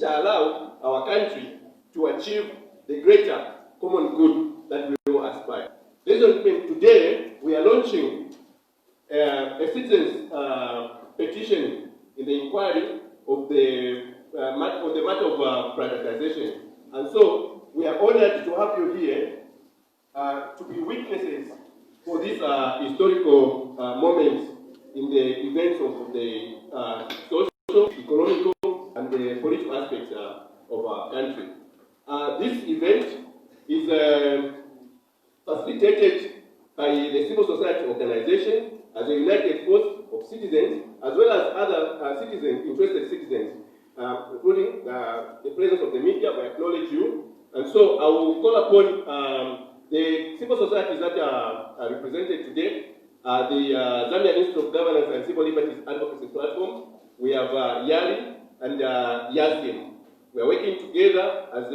shall allow our country to achieve the greater common good that we all aspire. Ladies and gentlemen, today we are launching a citizens' petition in the inquiry of the matter of privatization. And so we are honored to have you here to be witnesses for this historical moment in the events of the social, economical, and the political aspects of our country. This event is facilitated by the civil society organization as a united force of citizens, as well as other citizens, interested citizens, including the presence of the media. We acknowledge you. And so I will call upon the civil societies that are represented today, the Zambia Institute of Governance and Civil Liberties Advocacy Platform. We have Yali and Yasim. We are working together as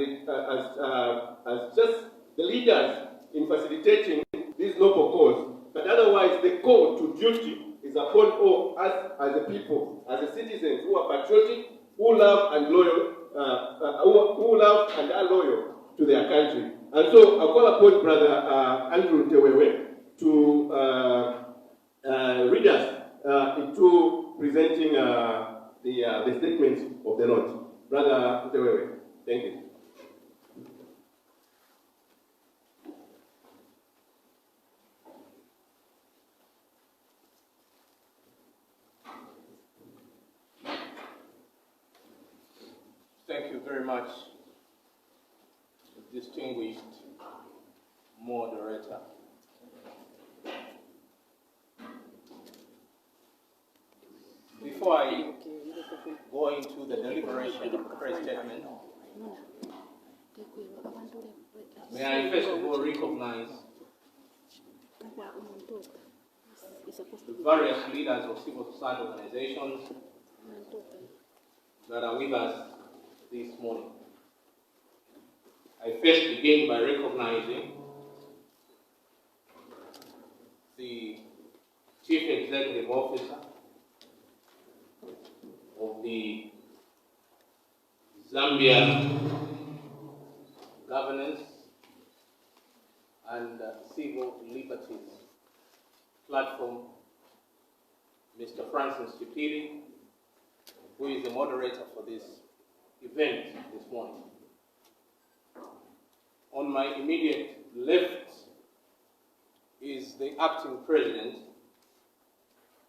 just the leaders in facilitating this noble cause. But otherwise, the call to duty is upon all us as a people, as a citizens who are patriotic, who love and loyal, who love and are loyal to their country. And so I call upon Brother Andrew Tewewe to read us into presenting the statement of the note. Brother Tewewe, thank you. Thank you very much, distinguished moderator. Before I go into the deliberation of the press statement, may I first of all recognize the various leaders of civil society organizations that are with us this morning. I first begin by recognizing the Chief Executive Officer of the Zambia Governance and Civil Liberties Platform, Mr. Francis Chipiri, who is the moderator for this event this morning. On my immediate left is the acting president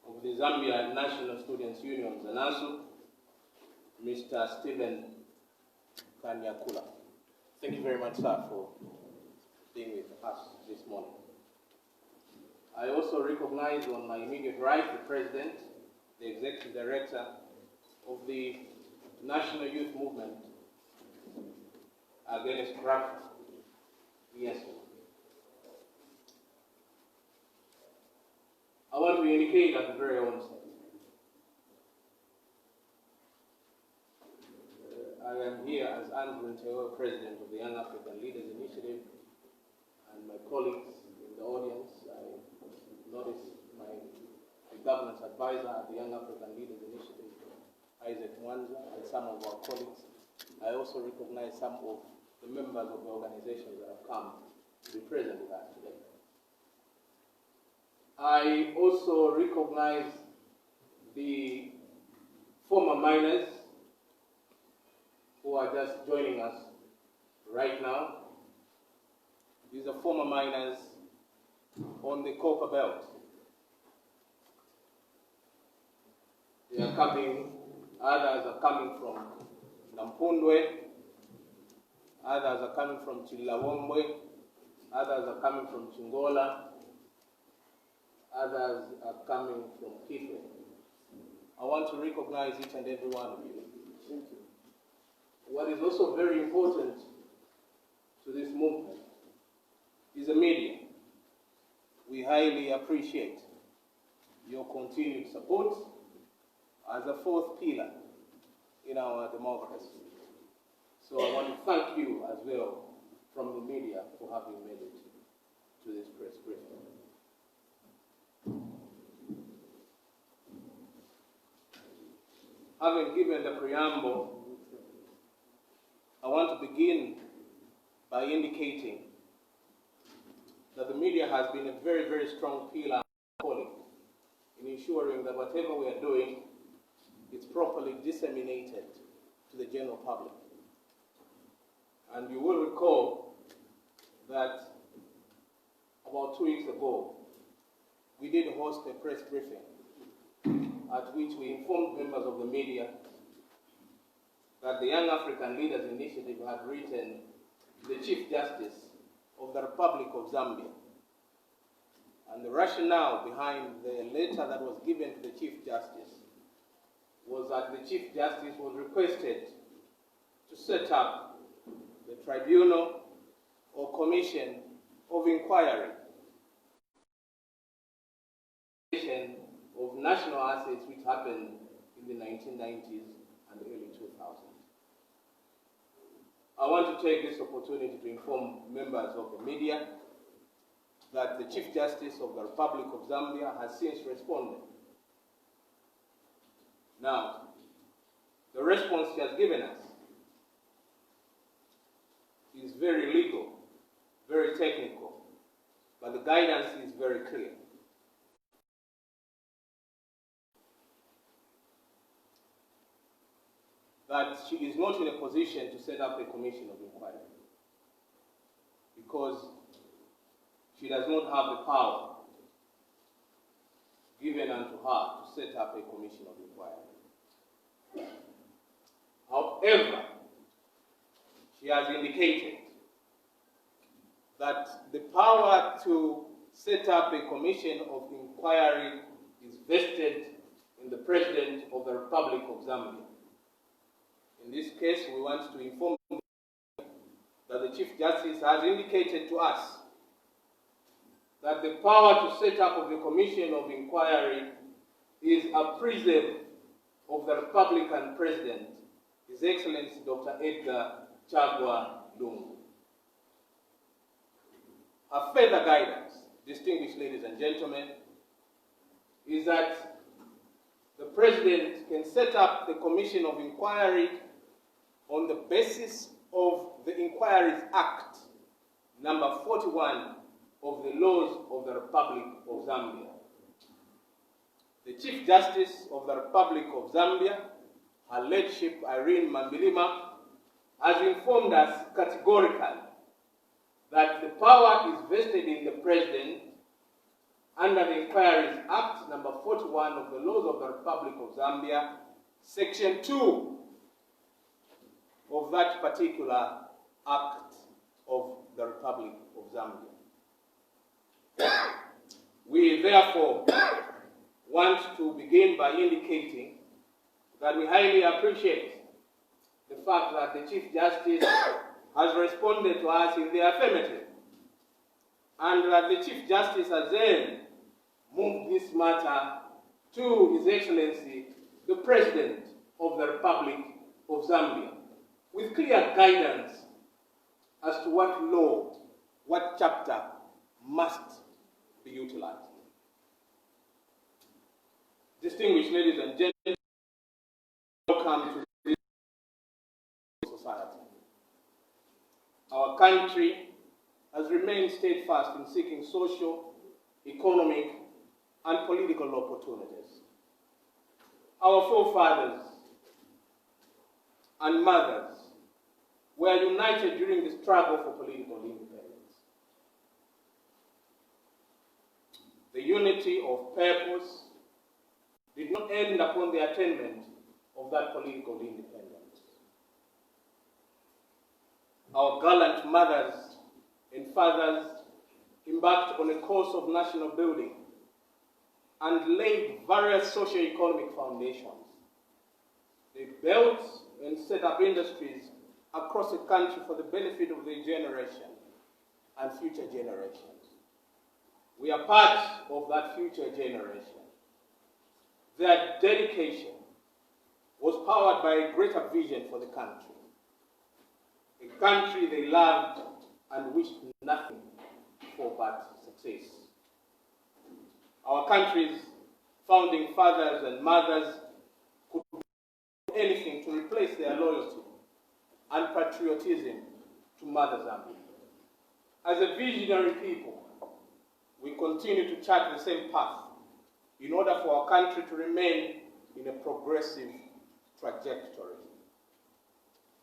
of the Zambia National Students Union, ZANASU, Mr. Stephen Kanyakula. Thank you very much, sir, for being with us this morning. I also recognize on my immediate right the president, the executive director of the National Youth Movement Against Corruption. Yes. I want to indicate at the very onset, I am here as Andrew Ntewe, president of the Young African Leaders Initiative, and my colleagues in the audience. I notice the governance advisor at the Young African Leaders Initiative, Isaac Mwanza, and some of our colleagues. I also recognize some of the members of the organizations that have come to be present with us today. I also recognize the former miners who are just joining us right now. These are former miners on the Copper Belt. They are coming. Others are coming from Nampundwe, others are coming from Chilawombwe, others are coming from Chingola, others are coming from Kitwe. I want to recognize each and every one of you. Thank you. What is also very important to this movement is the media. We highly appreciate your continued support as a fourth pillar in our democracy. So I want to thank you as well from the media for having made it to this press briefing. Having given the preamble by indicating that the media has been a very, very strong pillar in ensuring that whatever we are doing is properly disseminated to the general public. And you will recall that about 2 weeks ago, we did host a press briefing at which we informed members of the media that the Young African Leaders Initiative had written to the Chief Justice of the Republic of Zambia. And the rationale behind the letter that was given to the Chief Justice was that the Chief Justice was requested to set up the tribunal or commission of inquiry of national assets which happened in the 1990s and early 2000s. I want to take this opportunity to inform members of the media that the Chief Justice of the Republic of Zambia has since responded. Now, the response she has given us is very legal, very technical, but the guidance is very clear. That she is not in a position to set up a commission of inquiry because she does not have the power given unto her to set up a commission of inquiry. However, she has indicated that the power to set up a commission of inquiry is vested in the President of the Republic of Zambia. In this case, we want to inform you that the Chief Justice has indicated to us that the power to set up of the Commission of Inquiry is a preserve of the Republican President, His Excellency Dr. Edgar Chagwa Lungu. A further guidance, distinguished ladies and gentlemen, is that the President can set up the Commission of Inquiry on the basis of the Inquiries Act, number 41 of the laws of the Republic of Zambia. The Chief Justice of the Republic of Zambia, Her Lordship Irene Mambilima, has informed us categorically that the power is vested in the President under the Inquiries Act, number 41 of the laws of the Republic of Zambia, Section 2 of that particular Act of the Republic of Zambia. We therefore want to begin by indicating that we highly appreciate the fact that the Chief Justice has responded to us in the affirmative, and that the Chief Justice has then moved this matter to His Excellency, the President of the Republic of Zambia, with clear guidance as to what law, what chapter must be utilized. Distinguished ladies and gentlemen, welcome to this society. Our country has remained steadfast in seeking social, economic, and political opportunities. Our forefathers and mothers were united during the struggle for political independence. The unity of purpose did not end upon the attainment of that political independence. Our gallant mothers and fathers embarked on a course of national building and laid various socio-economic foundations. They built and set up industries across the country for the benefit of their generation and future generations. We are part of that future generation. Their dedication was powered by a greater vision for the country. A country they loved and wished nothing for but success. Our country's founding fathers and mothers could do anything to replace their loyalty and patriotism to Mother Zambia. As a visionary people, we continue to chart the same path in order for our country to remain in a progressive trajectory.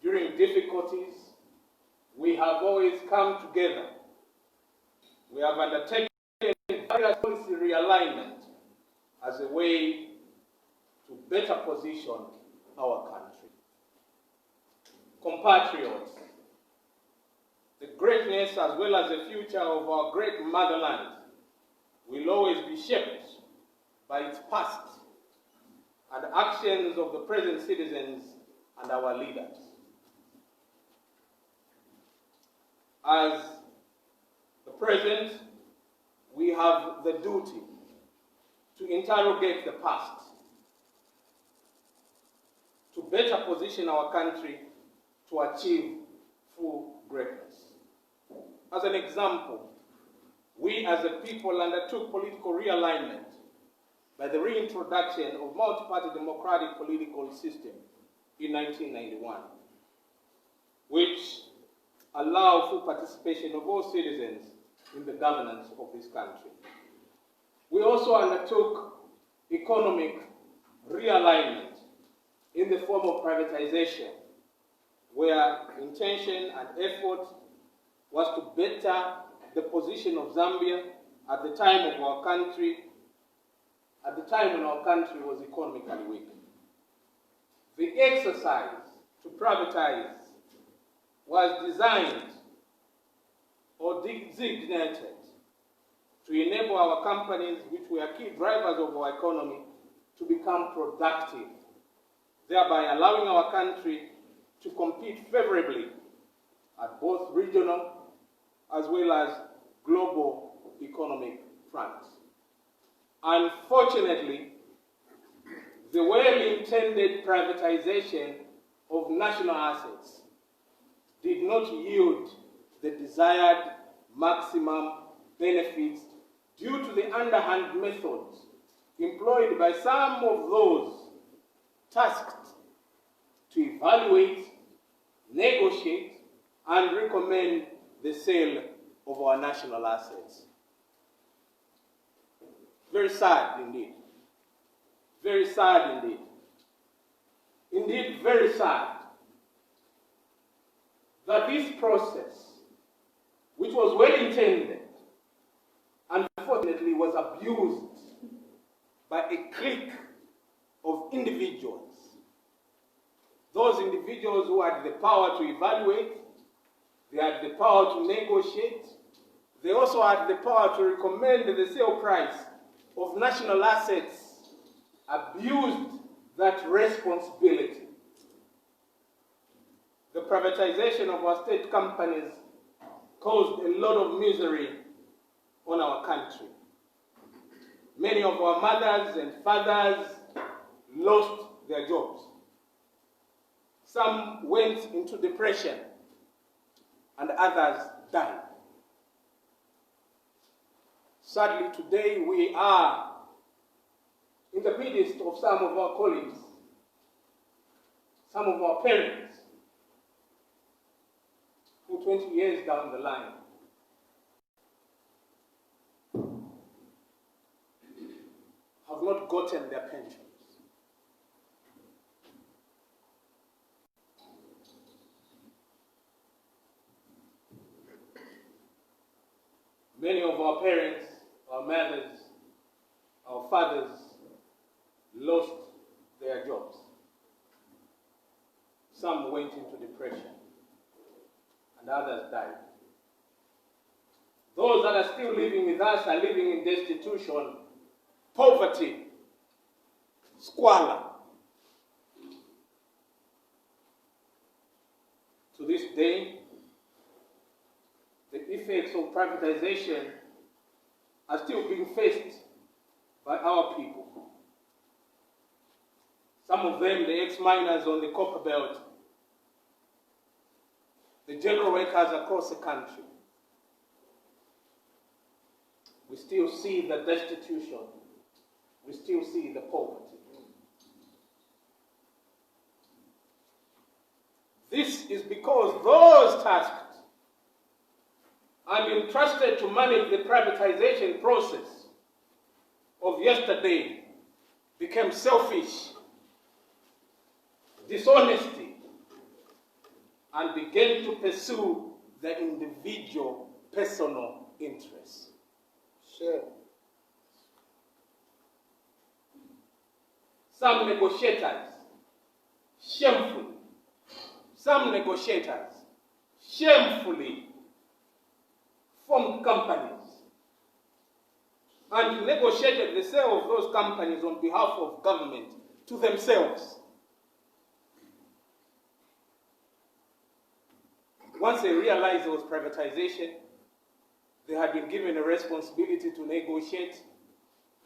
During difficulties, we have always come together. We have undertaken various policy realignment as a way to better position our country. Compatriots, the greatness as well as the future of our great motherland will always be shaped by its past and actions of the present citizens and our leaders. As the present, we have the duty to interrogate the past, to better position our country to achieve full greatness. As an example, we as a people undertook political realignment by the reintroduction of multi-party democratic political system in 1991, which allowed full participation of all citizens in the governance of this country. We also undertook economic realignment in the form of privatization, where intention and effort was to better the position of Zambia at the time of our country, at the time when our country was economically weak. The exercise to privatize was designed or designated to enable our companies, which were key drivers of our economy, to become productive, thereby allowing our country to compete favorably at both regional as well as global economic fronts. Unfortunately, the well-intended privatization of national assets did not yield the desired maximum benefits due to the underhand methods employed by some of those tasked to evaluate, negotiate, and recommend the sale of our national assets. Very sad indeed. Very sad indeed. Indeed, very sad that this process, which was well intended, unfortunately was abused by a clique of individuals. Those individuals who had the power to evaluate, they had the power to negotiate, they also had the power to recommend the sale price of national assets, abused that responsibility. The privatization of our state companies caused a lot of misery on our country. Many of our mothers and fathers lost their jobs. Some went into depression, and others died. Sadly, today we are in the midst of some of our colleagues, some of our parents, who 20 years down the line have not gotten their pensions. Many of our parents, our mothers, our fathers lost their jobs. Some went into depression, and others died. Those that are still living with us are living in destitution, poverty, squalor. To this day, the effects of privatization are still being faced by our people. Some of them, the ex-miners on the copper belt, the general workers across the country. We still see the destitution. We still see the poverty. This is because those tasked and entrusted to manage the privatization process of yesterday became selfish, dishonesty, and began to pursue the individual personal interests. Sure. Some negotiators, shamefully, formed companies and negotiated the sale of those companies on behalf of government to themselves. Once they realized there was privatization, they had been given a responsibility to negotiate.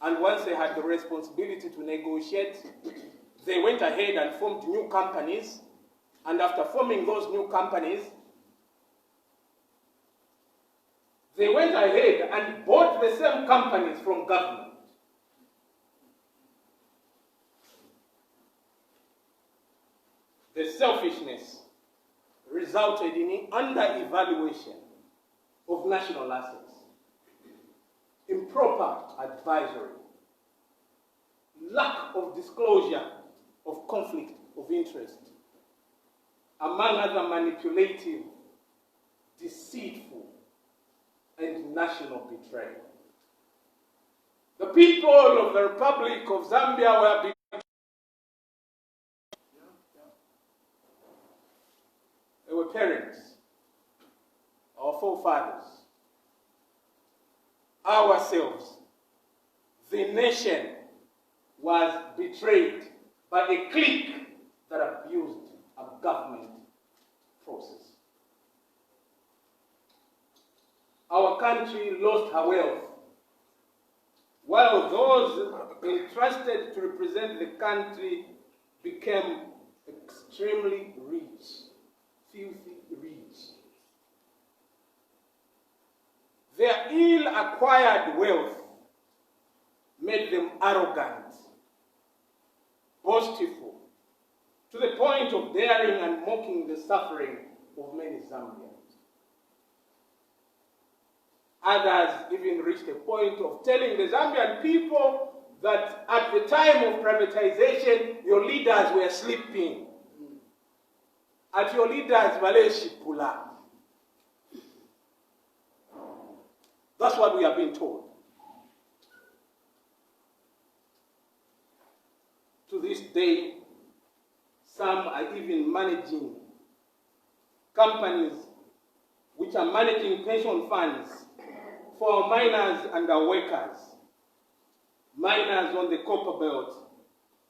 And once they had the responsibility to negotiate, they went ahead and formed new companies. And after forming those new companies, they went ahead and bought the same companies from government. The selfishness resulted in under-evaluation of national assets, improper advisory, lack of disclosure of conflict of interest, among other manipulative, deceitful, and national betrayal. The people of the Republic of Zambia were betrayed. They were parents, our forefathers, ourselves. The nation was betrayed by a clique that abused a government process. Our country lost her wealth, while those entrusted to represent the country became extremely rich, filthy rich. Their ill-acquired wealth made them arrogant, boastful, to the point of daring and mocking the suffering of many Zambians. Others even reached a point of telling the Zambian people that at the time of privatization, your leaders were sleeping. At your leaders, Valeshipula. That's what we are being told. To this day, some are even managing companies which are managing pension funds for miners and our workers, miners on the copper belt.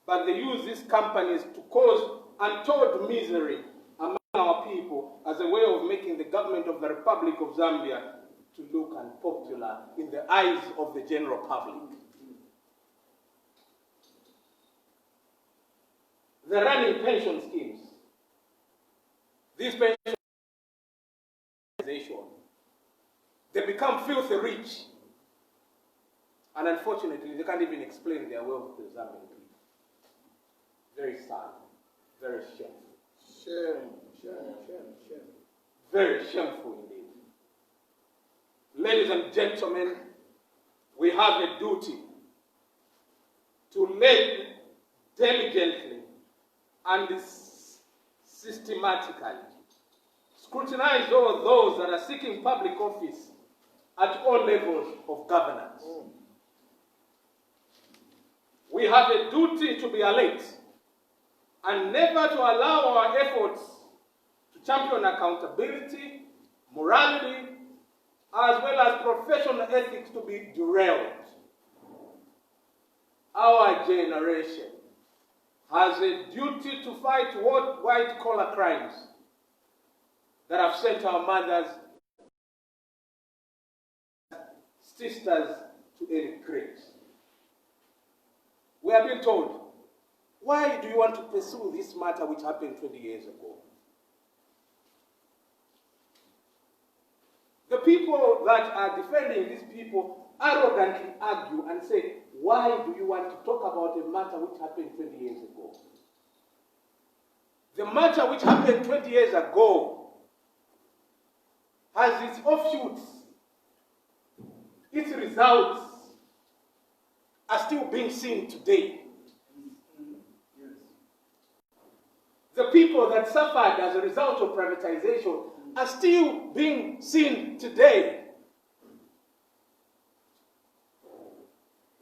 But they use these companies to cause untold misery among our people as a way of making the government of the Republic of Zambia to look unpopular in the eyes of the general public. They're running pension schemes. These pension they become filthy rich. And unfortunately, they can't even explain their wealth to the Zambian people. Very sad. Very shameful. Shame. Very shameful indeed. Ladies and gentlemen, we have a duty to diligently and systematically scrutinize all those that are seeking public office at all levels of governance. We have a duty to be alert and never to allow our efforts to champion accountability, morality, as well as professional ethics to be derailed. Our generation has a duty to fight white-collar crimes that have sent our mothers, sisters to early graves. We have been told, why do you want to pursue this matter which happened 20 years ago? The people that are defending these people arrogantly argue and say, why do you want to talk about a matter which happened 20 years ago? The matter which happened 20 years ago has its offshoots its results are still being seen today. The people that suffered as a result of privatization are still being seen today.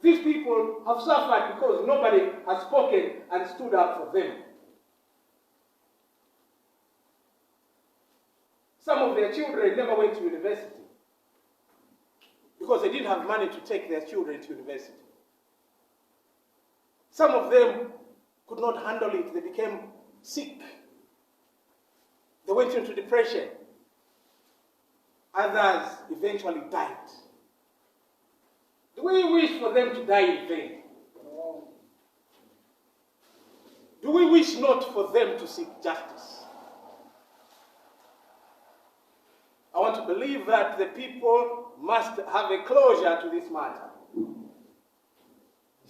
These people have suffered because nobody has spoken and stood up for them. Some of their children never went to university because they didn't have money to take their children to university. Some of them could not handle it. They became sick. They went into depression. Others eventually died. Do we wish for them to die in vain? No. Do we wish not for them to seek justice? I want to believe that the people must have a closure to this matter.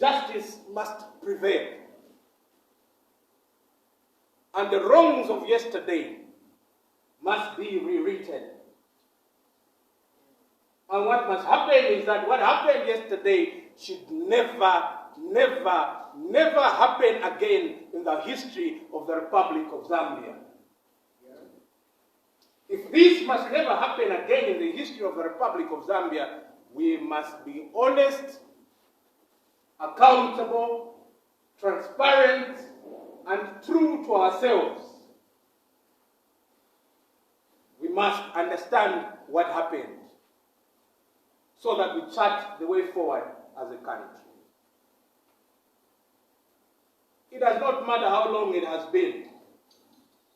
Justice must prevail. And the wrongs of yesterday must be rewritten. And what must happen is that what happened yesterday should never, never, never happen again in the history of the Republic of Zambia. If this must never happen again in the history of the Republic of Zambia, we must be honest, accountable, transparent, and true to ourselves. We must understand what happened so that we chart the way forward as a country. It does not matter how long it has been.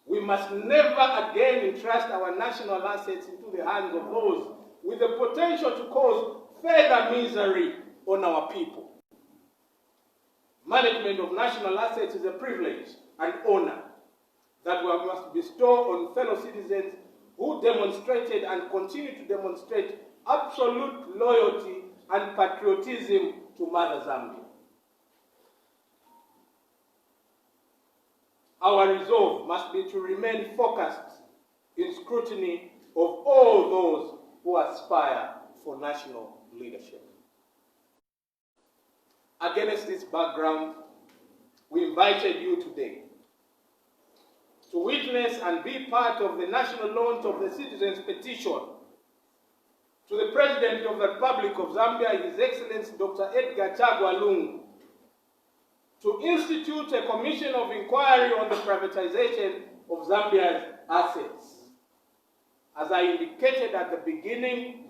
We must never again entrust our national assets into the hands of those with the potential to cause further misery on our people. Management of national assets is a privilege and honor that we must bestow on fellow citizens who demonstrated and continue to demonstrate absolute loyalty and patriotism to Mother Zambia. Our resolve must be to remain focused in scrutiny of all those who aspire for national leadership. Against this background, we invited you today to witness and be part of the national launch of the Citizens' Petition to the President of the Republic of Zambia, His Excellency Dr. Edgar Chagwa Lungu, to institute a commission of inquiry on the privatization of Zambia's assets. As I indicated at the beginning,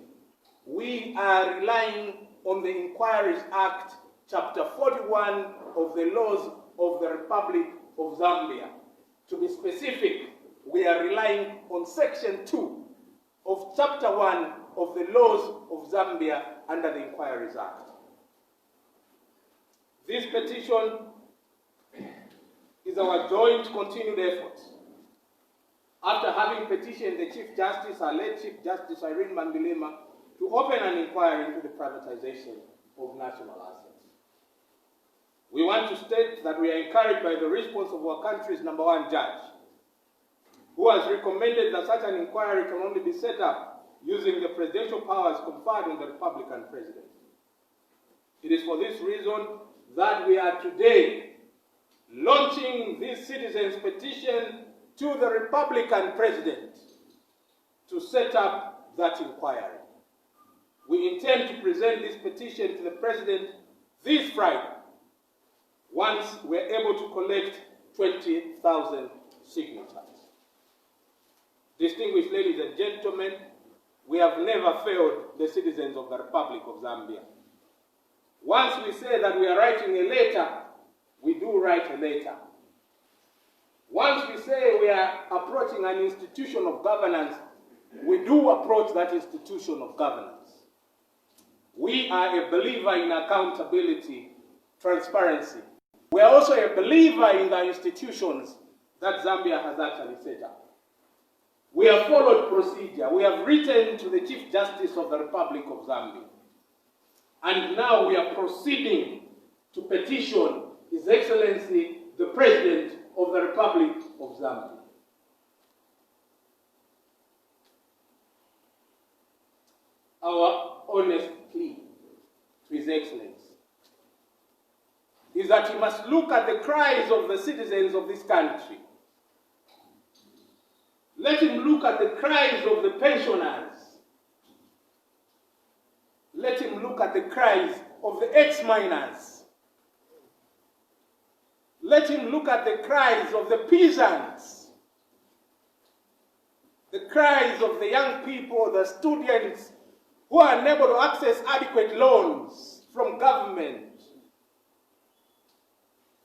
we are relying on the Inquiries Act, Chapter 41 of the laws of the Republic of Zambia. To be specific, we are relying on Section 2 of Chapter 1 of the laws of Zambia under the Inquiries Act. This petition is our joint continued effort. After having petitioned the Chief Justice, our late Chief Justice Irene Mandulema, to open an inquiry into the privatization of national assets. We want to state that we are encouraged by the response of our country's #1 judge, who has recommended that such an inquiry can only be set up using the presidential powers conferred on the Republican president. It is for this reason that we are today launching this citizens' petition to the Republican president to set up that inquiry. We intend to present this petition to the president this Friday, once we're able to collect 20,000 signatures. Distinguished ladies and gentlemen, we have never failed the citizens of the Republic of Zambia. Once we say that we are writing a letter, we do write a letter. Once we say we are approaching an institution of governance, we do approach that institution of governance. We are a believer in accountability, transparency. We are also a believer in the institutions that Zambia has actually set up. We have followed procedure. We have written to the Chief Justice of the Republic of Zambia. And now we are proceeding to petition His Excellency, the President of the Republic of Zambia. Our honest plea that he must look at the cries of the citizens of this country. Let him look at the cries of the pensioners. Let him look at the cries of the ex-miners. Let him look at the cries of the peasants, the cries of the young people, the students who are unable to access adequate loans from government.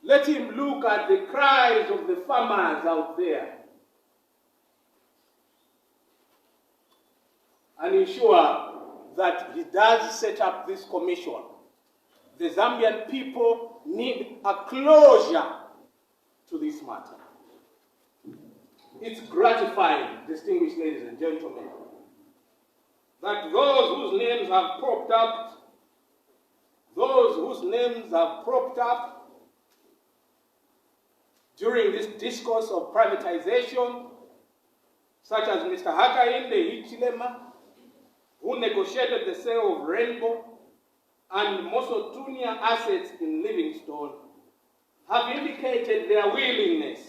Let him look at the cries of the farmers out there and ensure that he does set up this commission. The Zambian people need a closure to this matter. It's gratifying, distinguished ladies and gentlemen, that those whose names have popped up during this discourse of privatization, such as Mr. Hakainde Hichilema, who negotiated the sale of Rainbow and Mosotunia assets in Livingstone, have indicated their willingness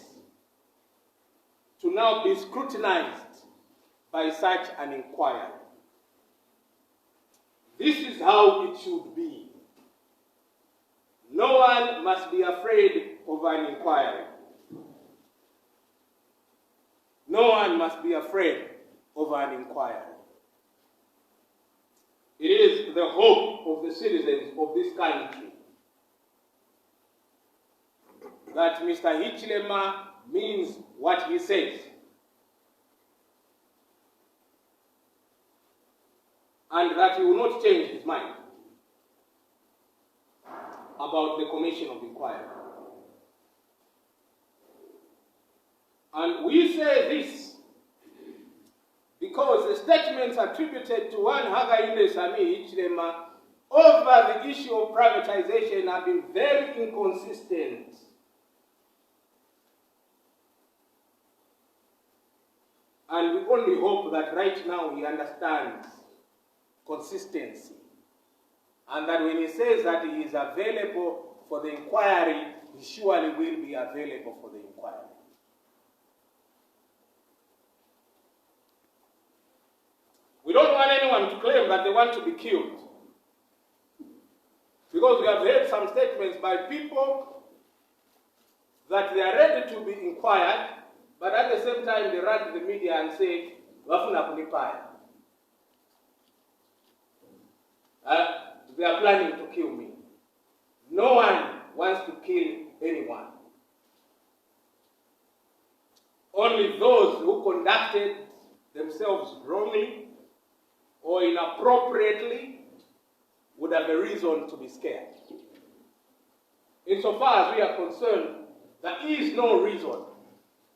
to now be scrutinized by such an inquiry. This is how it should be. No one must be afraid of an inquiry. No one must be afraid of an inquiry. It is the hope of the citizens of this country that Mr. Hichilema means what he says, and that he will not change his mind about the commission of inquiry. And we say this because the statements attributed to one Hakainde Sami Hichilema over the issue of privatization have been very inconsistent. And we only hope that right now he understands consistency, and that when he says that he is available for the inquiry, he surely will be available for the inquiry. We don't want anyone to claim that they want to be killed, because we have heard some statements by people that they are ready to be inquired, but at the same time they run to the media and say, "Wafuna kunipaya." They are planning to kill me. No one wants to kill anyone. Only those who conducted themselves wrongly or inappropriately would have a reason to be scared. Insofar as we are concerned, there is no reason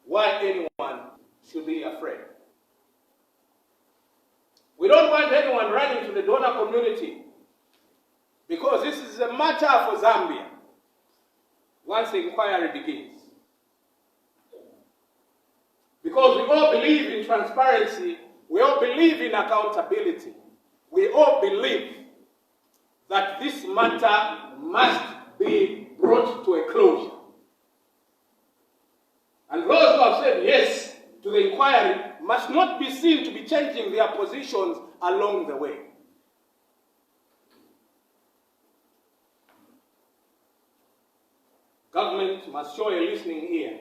why anyone should be afraid. We don't want anyone running to the donor community, because this is a matter for Zambia once the inquiry begins. Because we all believe in transparency, we all believe in accountability, we all believe that this matter must be brought to a closure. And those who have said yes to the inquiry must not be seen to be changing their positions along the way. Government must show a listening ear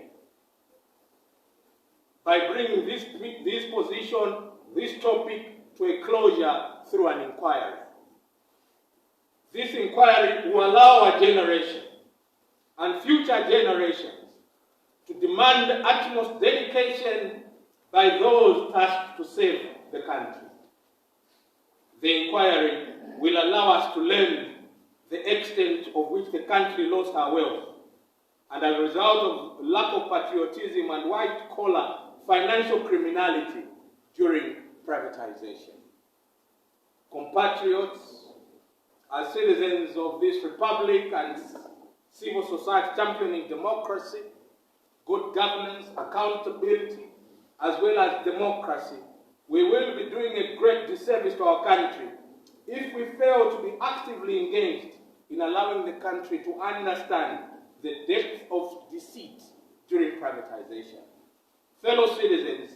by bringing this position, this topic, to a closure through an inquiry. This inquiry will allow our generation and future generations to demand utmost dedication by those tasked to save the country. The inquiry will allow us to learn the extent of which the country lost our wealth, and as a result of lack of patriotism and white-collar financial criminality during privatization. Compatriots, as citizens of this republic and civil society championing democracy, good governance, accountability, as well as democracy, we will be doing a great disservice to our country if we fail to be actively engaged in allowing the country to understand the depth of deceit during privatization. Fellow citizens,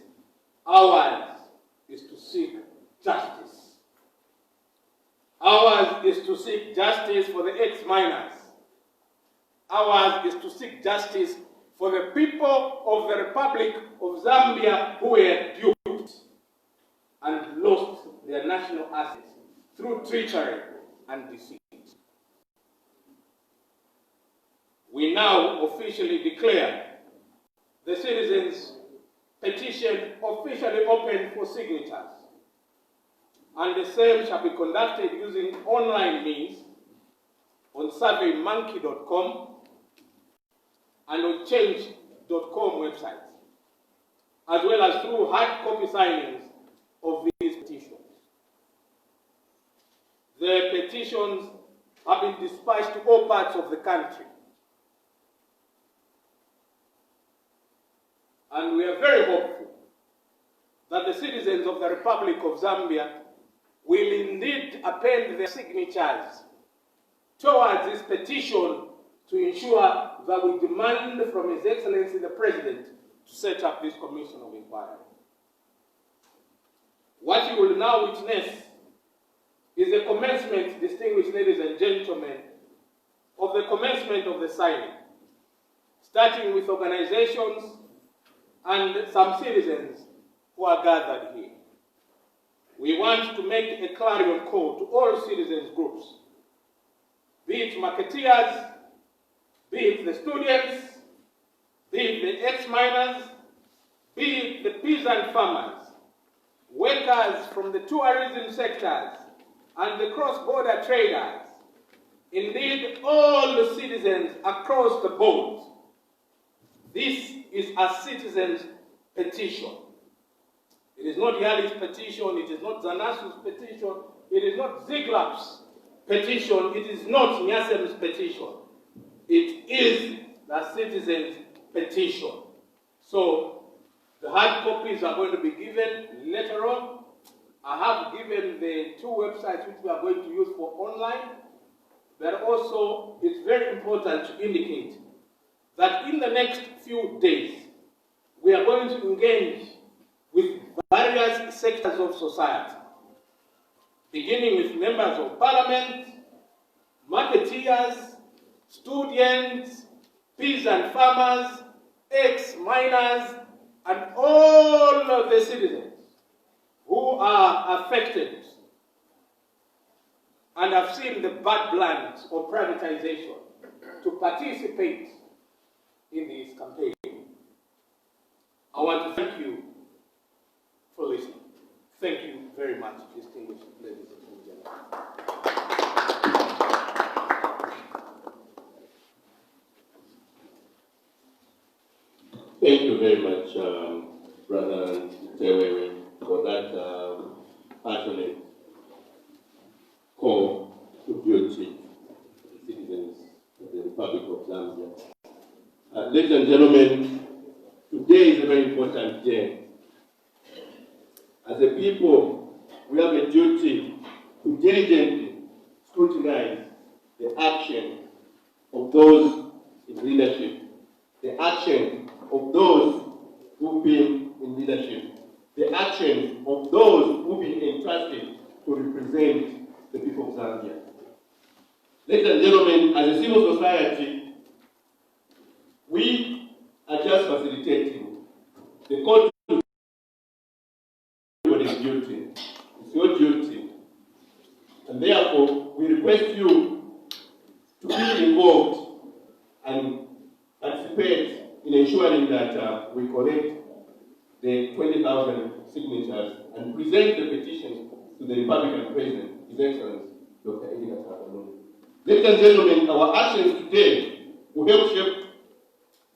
ours is to seek justice. Ours is to seek justice for the ex-miners. Ours is to seek justice for the people of the Republic of Zambia who were duped and lost their national assets through treachery and deceit. We now officially declare the citizens' petition officially open for signatures, and the same shall be conducted using online means on surveymonkey.com and on change.com websites, as well as through hard copy signings of these petitions. The petitions have been dispatched to all parts of the country, and we are very hopeful that the citizens of the Republic of Zambia will indeed append their signatures towards this petition to ensure that we demand from His Excellency the President to set up this commission of inquiry. What you will now witness is the commencement, distinguished ladies and gentlemen, of the commencement of the signing, starting with organizations and some citizens who are gathered here. We want to make a clarion call to all citizens groups, be it marketeers, be it the students, be it the ex-miners, be it the peasant farmers, workers from the tourism sectors, and the cross-border traders, indeed all the citizens across the board. This is a citizens' petition. It is not Yali's petition, it is not Zanasu's petition, it is not Ziglap's petition, it is not Nyasem's petition. It is the citizens' petition. So the hard copies are going to be given later on. I have given the two websites which we are going to use for online, but also it's very important to indicate that in the next few days, we are going to engage with various sectors of society, beginning with members of parliament, marketeers, students, peasant farmers, ex-miners, and all of the citizens who are affected and have seen the bad blood of privatization to participate in this campaign. I want to thank you for listening. Thank you very much, distinguished ladies and gentlemen. Thank you very much, Brother Tewewe, for that passionate call to duty to the citizens of the Republic of Zambia. Ladies and gentlemen, today is a very important day. As a people, we have a duty to diligently scrutinize the action of those in leadership, the action of those who've been in leadership, the action of those who've been entrusted to represent the people of Zambia. Ladies and gentlemen, as a civil society, we are just facilitating the court to do what is duty. It's your duty. And therefore, we request you to be involved and participate in ensuring that we collect the 20,000 signatures and present the petition to the Republican President, His Excellency, Dr. Edgar Lungu. Ladies and gentlemen, our actions today will help shape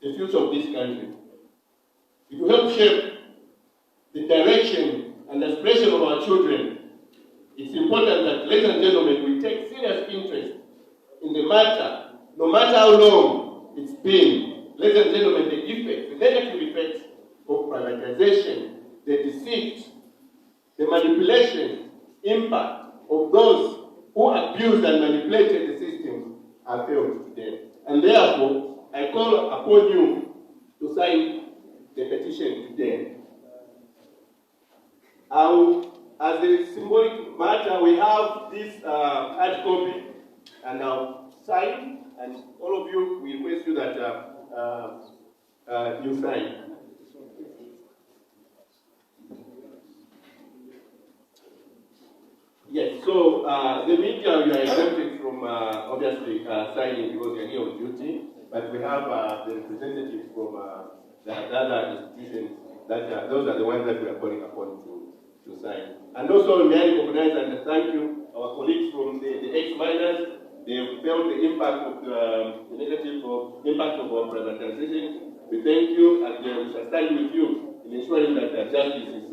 the future of this country. It will help shape the direction and aspiration of our children. It's important that, ladies and gentlemen, we take serious interest in the matter, no matter how long it's been. Ladies and gentlemen, the effects, the negative effects of privatization, the deceit, the manipulation, impact of those who abused and manipulated the system are felt today. And therefore, I call upon you to sign the petition today. As a symbolic matter, we have this hard copy, and I'll sign, and all of you, we request you that you sign. Yes, so the media, you are exempted from obviously signing because you are here on duty, but we have the representatives from the other institutions that those are the ones that we are calling upon to sign. And also, may I recognize and thank you, our colleagues from the ex-miners. They have felt the impact of the negative impact of our privatization. We thank you, and we shall stand with you in ensuring that justice is